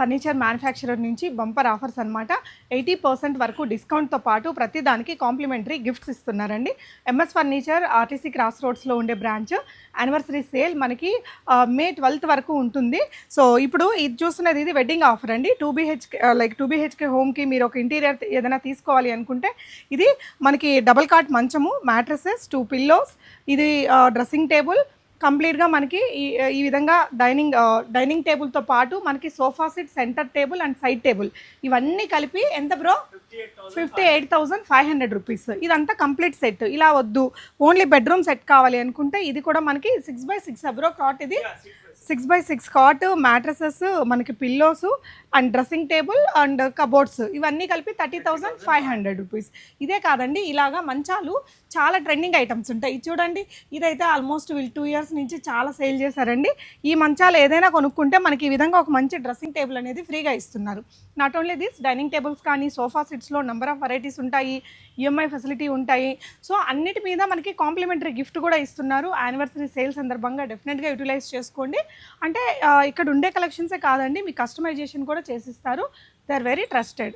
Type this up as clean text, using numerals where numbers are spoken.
Furniture manufacturer నుంచి bumper offers అనమాట. 80% వరకు డిస్కౌంట్తో పాటు ప్రతి దానికి కాంప్లిమెంటరీ గిఫ్ట్స్ ఇస్తున్నారండి. ఎంఎస్ ఫర్నిచర్ ఆర్టీసీ క్రాస్ రోడ్స్లో ఉండే బ్రాంచ్. యానివర్సరీ సేల్ మనకి మే 12th వరకు ఉంటుంది. సో ఇప్పుడు ఇది చూస్తున్నది ఇది వెడ్డింగ్ ఆఫర్ అండి. 2 BHK హోమ్కి మీరు ఒక ఇంటీరియర్ ఏదైనా తీసుకోవాలి అనుకుంటే ఇది మనకి డబల్ కాట్ మంచము, మ్యాట్రసెస్, 2 పిల్లోస్, ఇది డ్రెస్సింగ్ టేబుల్, కంప్లీట్గా మనకి ఈ విధంగా డైనింగ్ టేబుల్తో పాటు మనకి sofa set, centre table and side table ఇవన్నీ కలిపి ఎంత బ్రో? 58,500 రూపీస్. ఇదంతా కంప్లీట్ సెట్. ఇలా వద్దు ఓన్లీ బెడ్రూమ్ సెట్ కావాలి అనుకుంటే ఇది కూడా మనకి 6x6 బ్రో కాట్. ఇది 6x6 కాట్, మ్యాట్రసెస్, మనకి pillows and dressing table and cupboards ఇవన్నీ కలిపి 30,500 రూపీస్. ఇదే కాదండి, ఇలాగా మంచాలు చాలా ట్రెండింగ్ ఐటమ్స్ ఉంటాయి. చూడండి, ఇదైతే ఆల్మోస్ట్ వీళ్ళు 2 years నుంచి చాలా సేల్ చేశారండి. ఈ మంచాలు ఏదైనా కొనుక్కుంటే మనకి ఈ విధంగా ఒక మంచి డ్రెస్సింగ్ టేబుల్ అనేది ఫ్రీగా ఇస్తున్నారు. Not only this, dining tables కానీ సోఫా సెట్స్లో నెంబర్ ఆఫ్ వెరైటీస్ ఉంటాయి, ఈఎంఐ ఫెసిలిటీ ఉంటాయి. సో అన్నిటి మీద మనకి కాంప్లిమెంటరీ గిఫ్ట్ కూడా ఇస్తున్నారు. యానివర్సరీ సేల్ సందర్భంగా డెఫినెట్గా యూటిలైజ్ చేసుకోండి. అంటే ఇక్కడ ఉండే కలెక్షన్సే కాదండి, మీ కస్టమైజేషన్ కూడా చేసిస్తారు. They are very trusted.